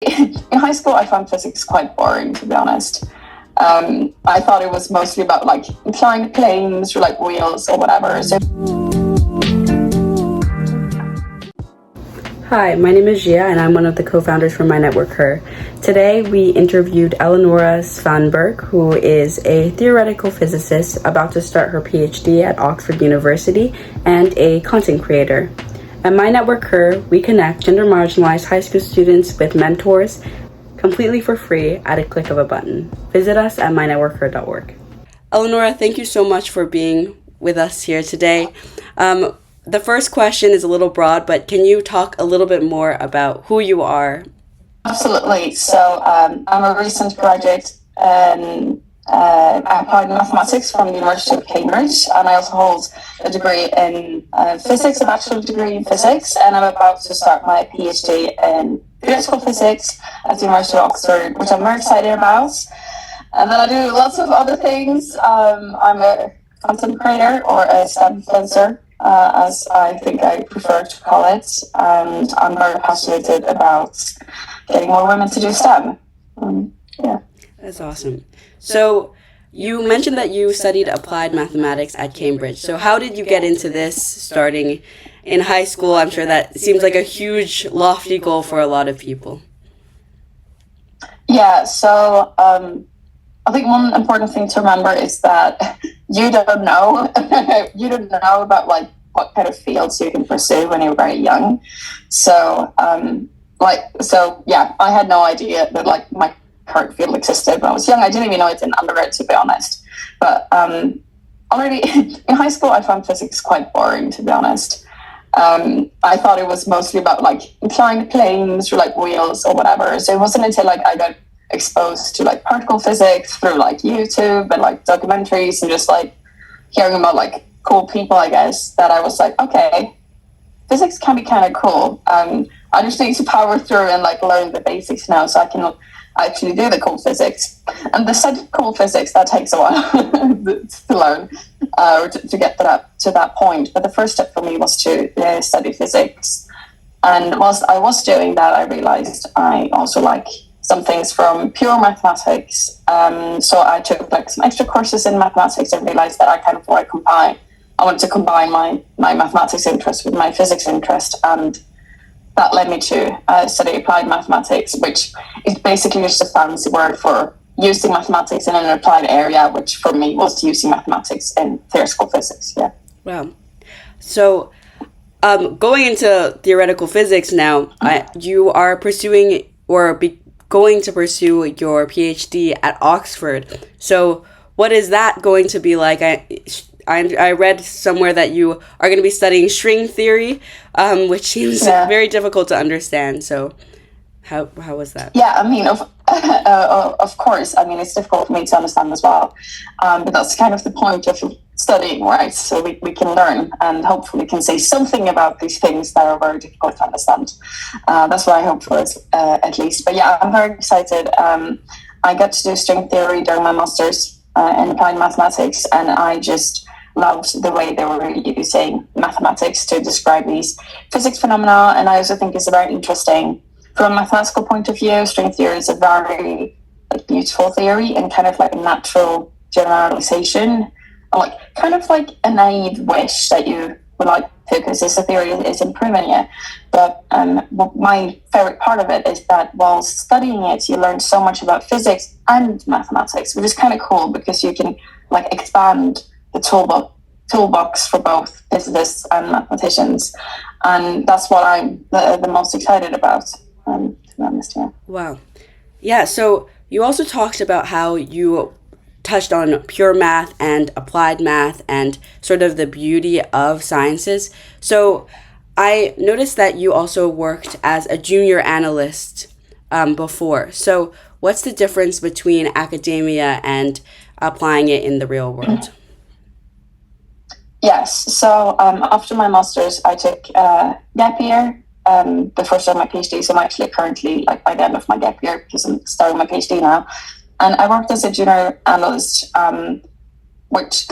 In high school, I found physics quite boring, to be honest. I thought it was mostly about like inclined planes or like wheels or whatever. So Hi, my name is Gia and I'm one of the co-founders from myNetworkHer. Today we interviewed Eleonora Svanberg, who is a theoretical physicist about to start her PhD at Oxford University and a content creator. At myNetworkHer, we connect gender marginalized high school students with mentors completely for free at a click of a button. Visit us at mynetworkher.org. Eleonora, thank you so much for being with us here today. The first question is a little broad, but can you talk a little bit more about who you are? absolutely. So I'm a recent graduate in applied mathematics from the University of Cambridge, and I also hold a degree in physics, a bachelor degree in physics, and I'm about to start my PhD in theoretical physics at the University of Oxford, which I'm very excited about. And then I do lots of other things. I'm a content creator or a STEM influencer, as I think I prefer to call it. And I'm very passionate about getting more women to do STEM. Yeah. That's awesome. So you mentioned that you studied applied mathematics at Cambridge. So how did you get into this starting in high school? I'm sure that seems like a huge, lofty goal for a lot of people. Yeah, so I think one important thing to remember is that you don't know you don't know about like what kind of fields you can pursue when you're very young. So I had no idea that like my current field existed when I was young. I didn't even know it in undergrad, to be honest. But already in high school, I found physics quite boring, to be honest. I thought it was mostly about like inclined planes or like wheels or whatever. So it wasn't until like I got exposed to like particle physics through like YouTube and like documentaries and just like hearing about like cool people, I guess, that I was like, okay, physics can be kind of cool. I just need to power through and like learn the basics now so I can actually do the cool physics. And the study of cool physics, that takes a while to learn or to get to that point. But the first step for me was to study physics. And whilst I was doing that, I realized I also like some things from pure mathematics. So I took like some extra courses in mathematics and realized that I kind of wanted to combine my mathematics interest with my physics interest. And that led me to study applied mathematics, which is basically just a fancy word for using mathematics in an applied area, which for me was using mathematics in theoretical physics. Yeah. Wow. So going into theoretical physics now, you are pursuing or going to pursue your PhD at Oxford. So what is that going to be like? I read somewhere that you are going to be studying string theory, which seems very difficult to understand. So how was that? Yeah, I mean, of course. I mean, it's difficult for me to understand as well. But that's kind of the point of studying, right? So we can learn and hopefully can say something about these things that are very difficult to understand. That's what I hope for, at least. But yeah, I'm very excited. I got to do string theory during my master's in applied mathematics, and I just loved the way they were using mathematics to describe these physics phenomena. And I also think it's very interesting from a mathematical point of view. String theory is a very like beautiful theory and kind of like a natural generalization, like kind of like a naive wish that you would like to, because this theory isn't proven yet. But my favorite part of it is that while studying it, you learn so much about physics and mathematics, which is kind of cool because you can like expand the toolbox for both physicists and mathematicians, and that's what I'm the most excited about. To be honest, yeah. Wow. Yeah. So you also talked about how you touched on pure math and applied math and sort of the beauty of sciences. So I noticed that you also worked as a junior analyst before. So what's the difference between academia and applying it in the real world? Yes. So after my master's, I took gap year. The first of my PhD. So I'm actually currently like by the end of my gap year because I'm starting my PhD now. And I worked as a junior analyst, which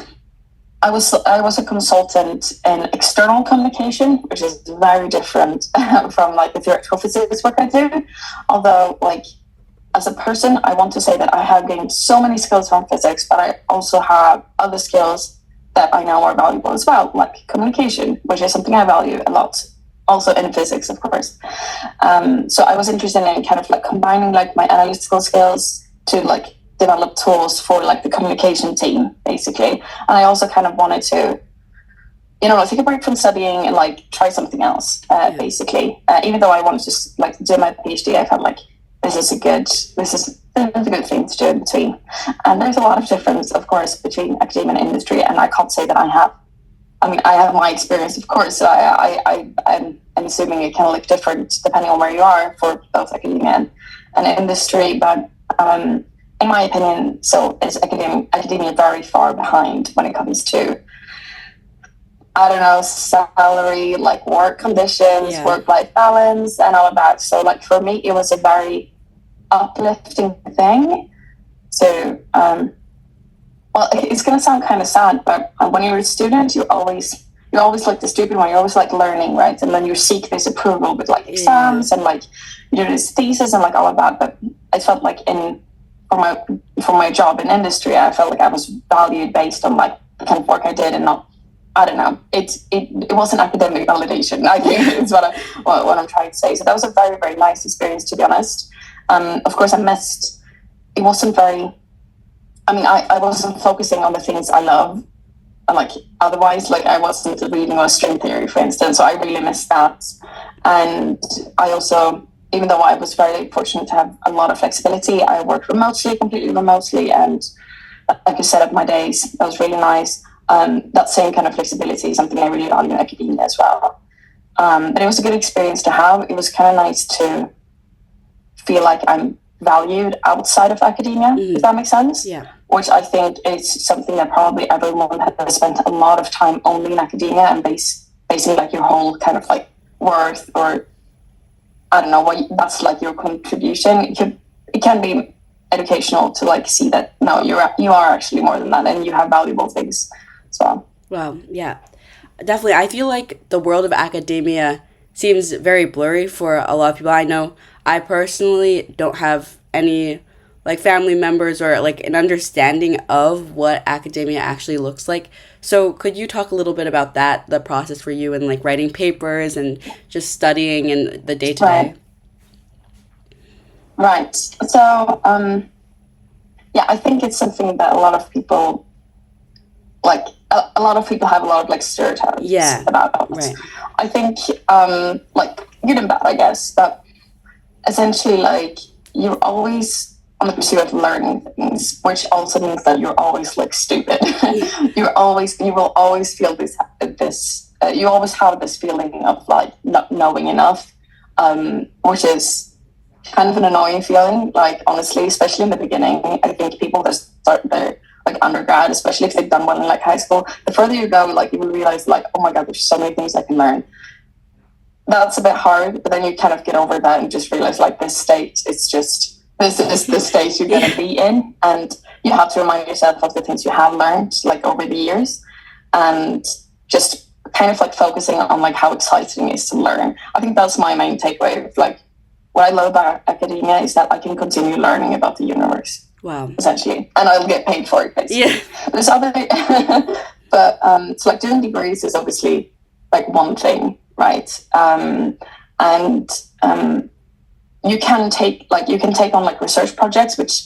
I was a consultant in external communication, which is very different from like the theoretical physics work I do. Although, like, as a person, I want to say that I have gained so many skills from physics, but I also have other skills that I know are valuable as well, like communication, which is something I value a lot, also in physics, of course. So I was interested in kind of like combining like my analytical skills to like develop tools for like the communication team, basically. And I also kind of wanted to, take a break from studying and like try something else, basically. Even though I wanted to like do my PhD, I felt like this is a good thing to do in between. And there's a lot of difference, of course, between academia and industry. And I can't say that I have my experience, of course. So I'm assuming it can look different depending on where you are for both academia and industry. But in my opinion, so is academia very far behind when it comes to, I don't know, salary, like work conditions, work-life balance, and all of that. So like for me, it was a very uplifting thing. So, well, it's going to sound kind of sad, but when you're a student, you're always like the stupid one. You're always like learning, right? And then you seek this approval with like exams and like you do this thesis and like all of that. But I felt like for my job in industry, I felt like I was valued based on like the kind of work I did and not. I don't know. It wasn't academic validation. I think is what I'm trying to say. So that was a very, very nice experience, to be honest. Of course, it wasn't very. I wasn't focusing on the things I love. And like otherwise, like I wasn't reading or string theory, for instance. So I really missed that. And I also, even though I was very fortunate to have a lot of flexibility, I worked completely remotely, and I could set up my days. That was really nice. That same kind of flexibility is something I really value in academia as well. But it was a good experience to have. It was kind of nice to feel like I'm valued outside of academia, if that makes sense. Yeah. Which I think is something that probably everyone has spent a lot of time only in academia and basing like your whole kind of like worth, or I don't know what that's like your contribution. It can be educational to like see that no, you are actually more than that, and you have valuable things as well. Well, yeah, definitely. I feel like the world of academia seems very blurry for a lot of people. I know I personally don't have any like family members or like an understanding of what academia actually looks like. So could you talk a little bit about that, the process for you and like writing papers and just studying and the day-to-day? Right. So, I think it's something that a lot of people like. A lot of people have a lot of like stereotypes about. Right. I think, like good and bad, I guess, but essentially, like you're always on the pursuit of learning things, which also means that you're always like stupid. You will always feel this. You always have this feeling of like not knowing enough, which is kind of an annoying feeling. Like honestly, especially in the beginning, I think people that start their like undergrad, especially if they've done well in like high school, the further you go, like you will realize like, oh my god, there's so many things I can learn. That's a bit hard, but then you kind of get over that and just realize like this state, it's just this is the state you're going to be in, and you have to remind yourself of the things you have learned like over the years, and just kind of like focusing on like how exciting it is to learn. I think that's my main takeaway. Like what I love about academia is that I can continue learning about the universe. Wow. Essentially, and I'll get paid for it. Basically. Yeah. There's other, but so like doing degrees is obviously like one thing, right? You can take on like research projects, which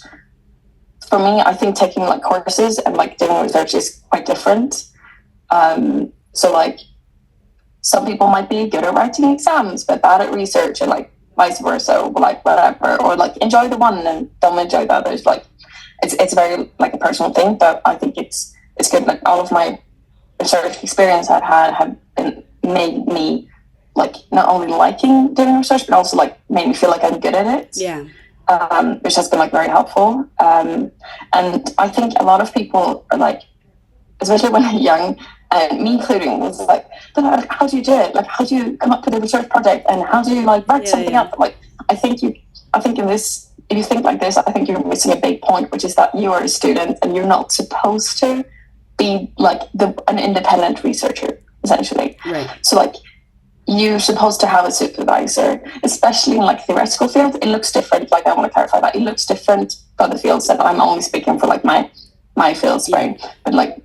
for me, I think taking like courses and like doing research is quite different. So like some people might be good at writing exams, but bad at research, and like vice versa, or like whatever, or like enjoy the one and don't enjoy the others. Like it's very like a personal thing, but I think it's good. Like all of my research experience I've had have made me like not only liking doing research, but also like made me feel like I'm good at it. Yeah. Which has been like very helpful. And I think a lot of people are like, especially when they're young, and me including, was like, but how do you do it? Like, how do you come up with a research project, and how do you like write something up? Like, I think in this, if you think like this, I think you're missing a big point, which is that you are a student and you're not supposed to be like an independent researcher, essentially. Right. So like you're supposed to have a supervisor, especially in like theoretical field. It looks different. Like I want to clarify that it looks different for other fields, and I'm only speaking for like my fields, right? But like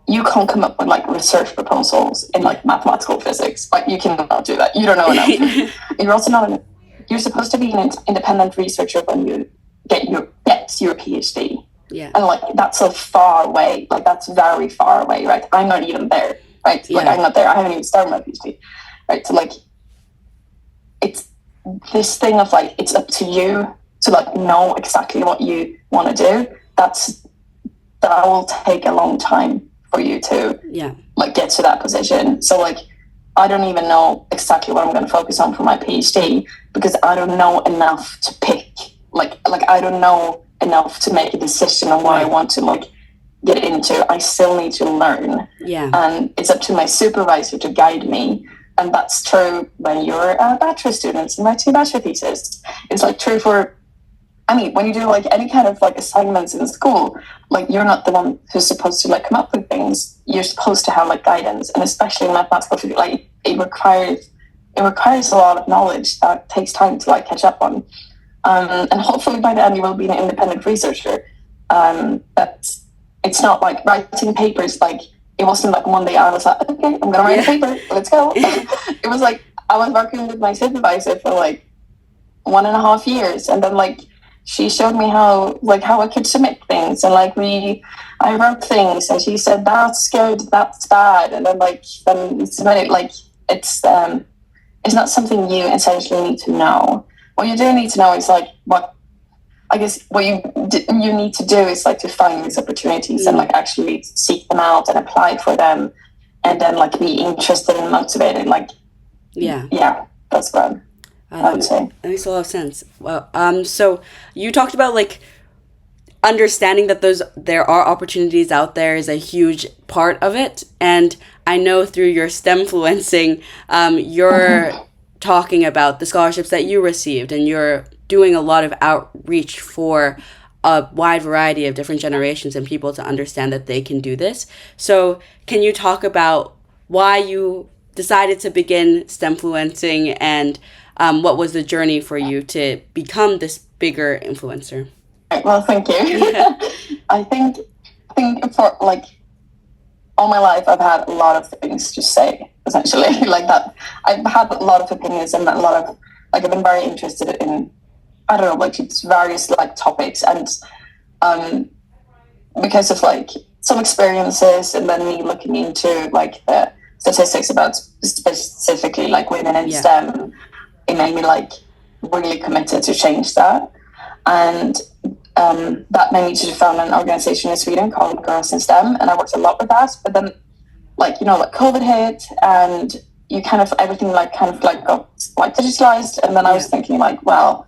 you can't come up with like research proposals in like mathematical physics. Like you cannot do that. You don't know enough. You're also not. You're supposed to be an independent researcher when you get your PhD. Yeah. And like that's so far away. Like that's very far away, right? I'm not even there, right? Like I'm not there. I haven't even started my PhD, right? So like it's this thing of like it's up to you to like know exactly what you want to do. That will take a long time for you to like get to that position. So like I don't even know exactly what I'm going to focus on for my PhD because I don't know enough to pick. Like I don't know enough to make a decision on what I want to like get into. I still need to learn. Yeah. And it's up to my supervisor to guide me. And that's true when you're a bachelor student and writing a bachelor thesis. It's like true for, I mean, when you do like any kind of like assignments in school, like you're not the one who's supposed to like come up with things. You're supposed to have like guidance, and especially in mathematical physics, like it requires a lot of knowledge that takes time to like catch up on. And hopefully by the end you will be an independent researcher. But it's not like writing papers. Like it wasn't like one day I was like, okay, I'm gonna write a paper. Let's go. It was like I was working with my supervisor for like 1.5 years, and then like she showed me how I could submit things, and like I wrote things, and she said that's good, that's bad, and then you submit it. Like it's not something you essentially need to know. What you do need to know is like what you need to do is like to find these opportunities and like actually seek them out and apply for them, and then like be interested and motivated. Like that's what I would say. That makes a lot of sense. Well, so you talked about like understanding that there are opportunities out there is a huge part of it, and I know through your STEMfluencing, you're talking about the scholarships that you received, and you're doing a lot of outreach for a wide variety of different generations and people to understand that they can do this. So can you talk about why you decided to begin STEMfluencing, and what was the journey for you to become this bigger influencer? Well, thank you. I think for like all my life I've had a lot of things to say, essentially. Like that I've had a lot of opinions and a lot of like I've been very interested in, I don't know, like just various like topics, and because of like some experiences and then me looking into like the statistics about specifically like women in STEM, it made me like really committed to change that. And that made me to found an organization in Sweden called Girls in STEM, and I worked a lot with that. But then like COVID hit, and everything got like digitalized, and then I was thinking like, well,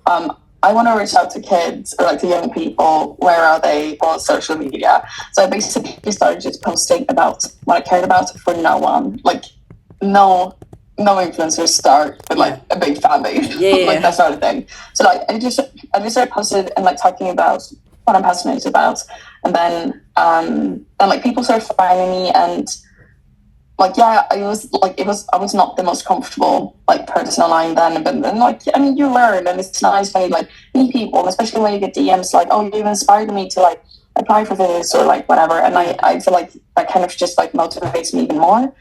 I want to reach out to kids or like to young people. Where are they on social media? So I basically started just posting about what I cared about for no one. Like no influencers start with like a big fan base, like that sort of thing. So like I just started posting and like talking about what I'm passionate about, and then like people started finding me, and like I was not the most comfortable like person online then, but then like I mean you learn, and it's nice when you like meet people, and especially when you get DMs like, oh, you've inspired me to like apply for this or like whatever, and I feel like that kind of just like motivates me even more.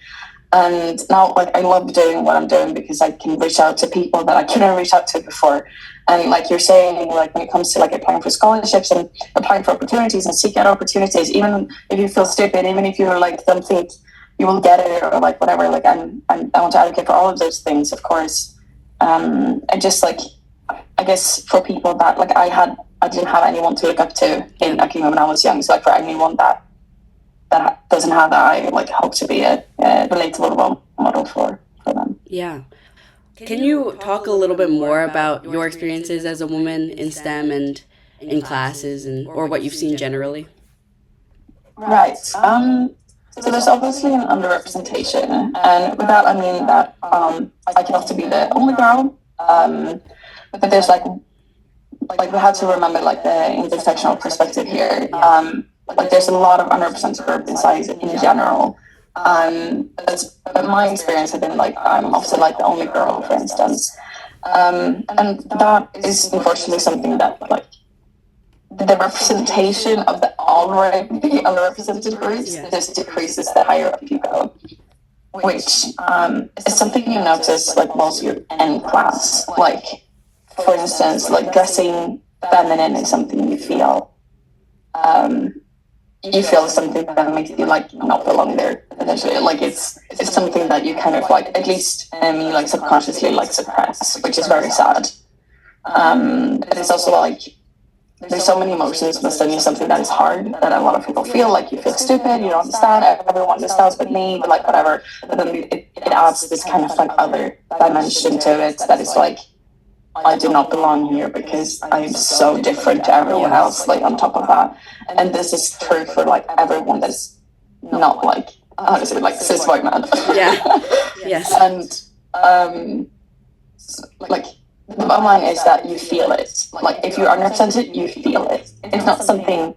And now like I love doing what I'm doing because I can reach out to people that I couldn't reach out to before. And like you're saying, like when it comes to like applying for scholarships and applying for opportunities and seek out opportunities, even if you feel stupid, even if you're like don't think you will get it or like whatever, like I want to advocate for all of those things, of course. And just like I guess for people that like I didn't have anyone to look up to in academia when I was young. So like for anyone that doesn't have that, I like hope to be a relatable role model for them. Yeah. Can you talk a little bit more about your experiences as a woman in STEM and in classes, and or what you've seen generally? Right. So there's obviously an underrepresentation, and with that I mean that I can often be the only girl. But there's like we have to remember like the intersectional perspective here. like there's a lot of underrepresented group in science in general. But my experience has been like I'm often like the only girl, for instance, and that is unfortunately something that like the representation of the already underrepresented groups just decreases the higher up you go, which is something you notice like whilst you're in class. Like, for instance, like dressing feminine is something you feel something that makes you like not belong there. Essentially, like it's something that you kind of like, at least me, like subconsciously like suppress, which is very sad. But it's also like there's so many emotions, but studying something that is hard that a lot of people feel. Like you feel stupid, you don't understand, everyone understands but me, but like whatever. But then it adds this kind of like other dimension to it that is like, I do not belong here because I am so different to everyone else, like on top of that. And this is true for like everyone that's not like, how to say, like cis white man. Yeah. Yes. And like the bottom line is that you feel it. Like if you're underrepresented, you feel it. It's not something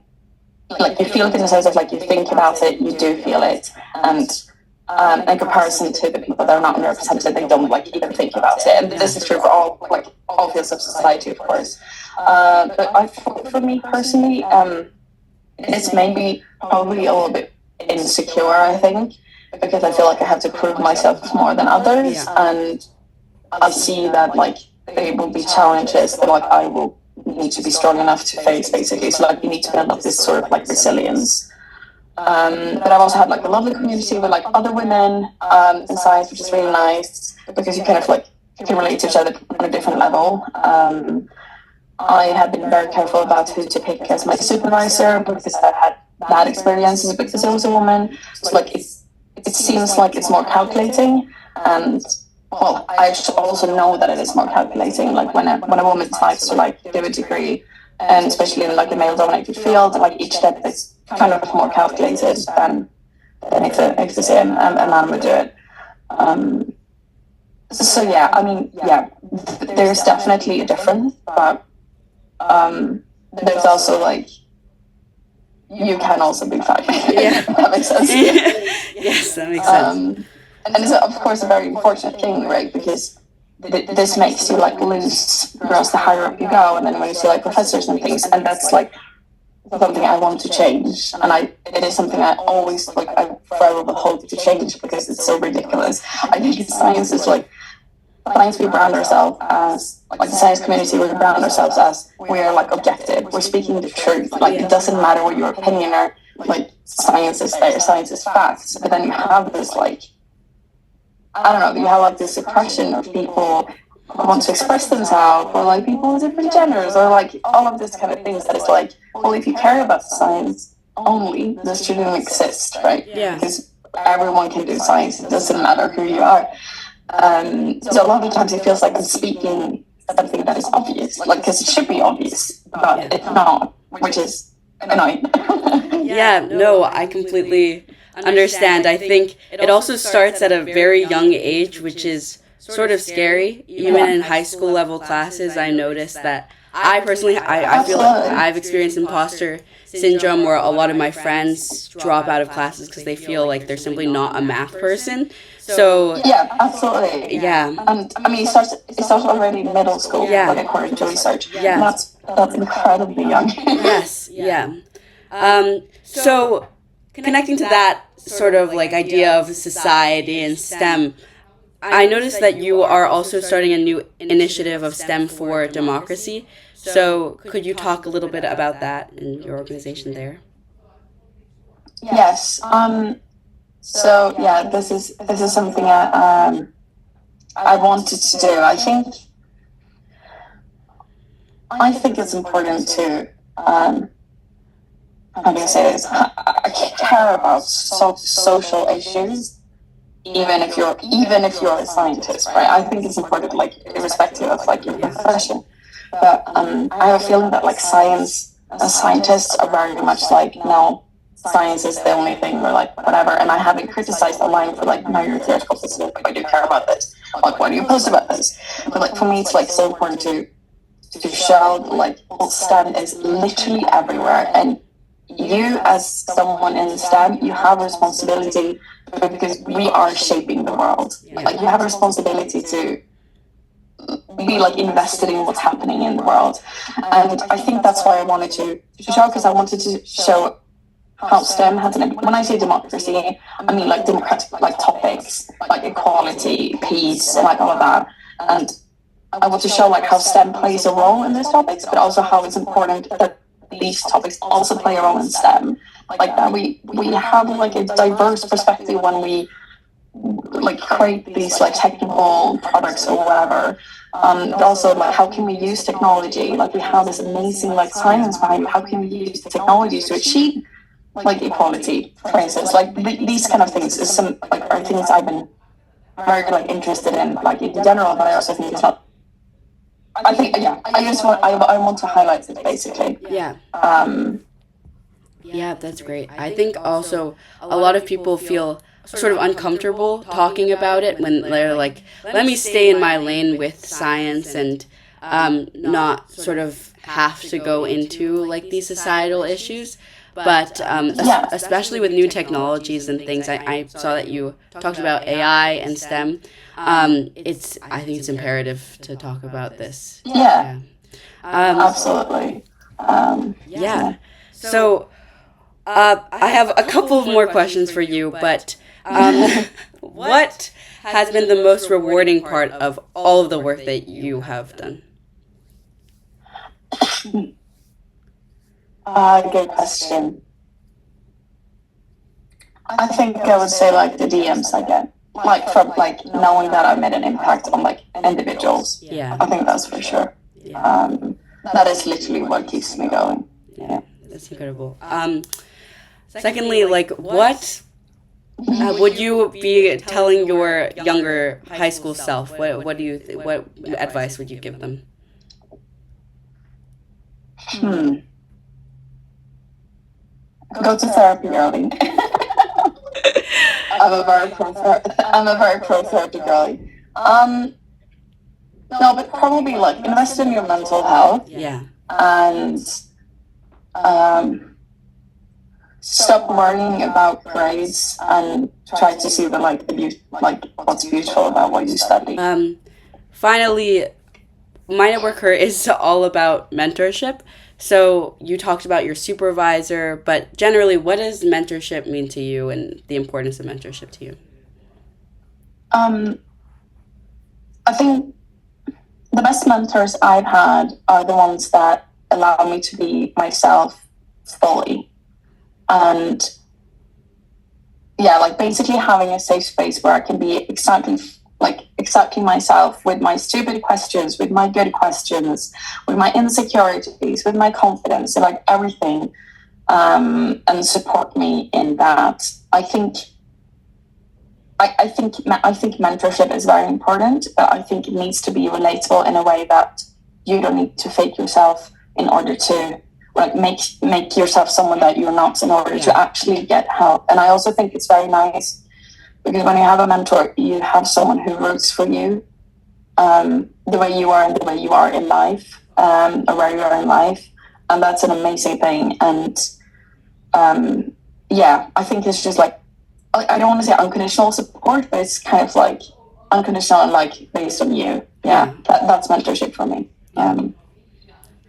like you feel it in the sense of like you think about it, you do feel it. And in comparison to the people that are not underrepresented, they don't like even think about it. And this is true for all fields of society, of course. But for me personally, it's maybe probably a little bit insecure, I think, because I feel like I have to prove myself more than others, and I see that like there will be challenges that like I will need to be strong enough to face, basically. So like you need to build up this sort of like resilience. But I've also had like a lovely community with like other women in science, which is really nice because you kind of like can relate to each other on a different level. I have been very careful about who to pick as my supervisor because I've had bad experiences because I was a woman. So like it seems like it's more calculating, and well, I also know that it is more calculating. Like when a woman decides to like do a degree, and especially in like a male-dominated field, like each step is kind of more calculated than if a man would do it. So yeah, I mean, yeah, there's definitely a difference, but there's also like you can also be fat. Yeah, that makes sense. Yes, that makes sense. And it's of course a very unfortunate thing, right? Because this makes you like lose girls the higher up you go, and then when you see like professors and things, and that's like something I want to change, and it is something I always like I forever will hope to change because it's so ridiculous. I think science is like science we brand ourselves as like the science community we brand ourselves as we're like objective, we're speaking the truth, like it doesn't matter what your opinion are, like science is there, science is facts. But then you have this like, I don't know, you have like this suppression of people who want to express themselves, or like people with different genders, or like all of this kind of things that is like, well, if you care about science only, this shouldn't exist, right? Yeah. Because everyone can do science, it doesn't matter who you are. So a lot of times it feels like I'm speaking something that is obvious, like because it should be obvious, but it's not, which is annoying. Yeah, no, I completely understand. I think it also starts at a very young age, which is sort of scary. Even in high school level classes, I noticed that I personally, I feel like I've experienced imposter syndrome where a lot of my friends drop out of classes because they feel like they're simply not a math person. So yeah, absolutely. Yeah. And I mean, it starts already in middle school, like according to research. Yeah. That's incredibly young. Yes, yeah. So connecting to that sort of like idea of society and STEM, I noticed that you are also starting a new initiative of STEM for democracy. So could you talk a little bit about that and your organization there? Yes. So yeah, this is something I wanted to do. I think it's important to how do I say this? I care about social issues, even if you're a scientist, right? I think it's important, like irrespective of like your profession. But I have a feeling that like scientists are very much like, no, science is the only thing, or like whatever. And I haven't criticized online for like, no, you're theoretical physicist, why do you care about this? Like, why do you post about this? But like for me, it's like so important to show like STEM is literally everywhere, and you as someone in STEM, you have a responsibility because we are shaping the world. Like you have a responsibility to be like invested in what's happening in the world. And I think that's why I wanted to show, because I wanted to show how STEM has an, when I say democracy, I mean like democratic like topics, like equality, peace, and like all of that. And I want to show like how STEM plays a role in these topics, but also how it's important that these topics also play a role in STEM. Like that we have like a diverse perspective when we like create these like technical products or whatever. But also like how can we use technology? Like we have this amazing like science behind it. How can we use the technology to achieve like equality, for instance? Like these kind of things is some like are things I've been very like interested in, like in general. But I also think it's not. I think I want to highlight it basically. Yeah. Yeah, that's great. I think also a lot of people feel sort of uncomfortable talking about it when they're like, let me stay in my lane with science and not sort of have to go into like these societal issues. But especially with new technologies and things, I saw that you talked about AI and STEM. I think it's imperative to talk about this. Yeah. Absolutely. Yeah. So I have a couple of more questions for you, but what has been the most rewarding part of all of the work that you have done? Good question. I think I would say like the DMs I get, like from like knowing that I made an impact on like individuals. Yeah. I think that's for sure. Yeah. That is literally what keeps me going. Yeah. That's incredible. Secondly, like what would you be telling your younger high school self? What advice would you give them? Go to therapy early. I'm a very pro therapy girly. No, but probably like invest in your mental health. Yeah. And stop worrying about grades and try to see the what's beautiful about what you study. Finally, myNetworkHer is all about mentorship. So you talked about your supervisor, but generally, what does mentorship mean to you and the importance of mentorship to you? I think the best mentors I've had are the ones that allow me to be myself fully. And yeah, like basically having a safe space where I can be exactly myself with my stupid questions, with my good questions, with my insecurities, with my confidence, and like everything, and support me in that. I think mentorship is very important, but I think it needs to be relatable in a way that you don't need to fake yourself in order to like make yourself someone that you're not in order to actually get help. And I also think it's very nice because when you have a mentor, you have someone who roots for you, the way you are and the way you are in life, or where you are in life, and that's an amazing thing. And I think it's just like I don't want to say unconditional support, but it's kind of like unconditional and like based on you. Yeah, that's mentorship for me. That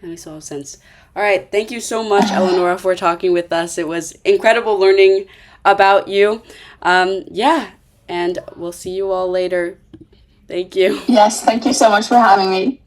makes a lot of sense. All right, thank you so much, Eleonora, for talking with us. It was incredible learning about you. And we'll see you all later. Thank you. Yes, thank you so much for having me.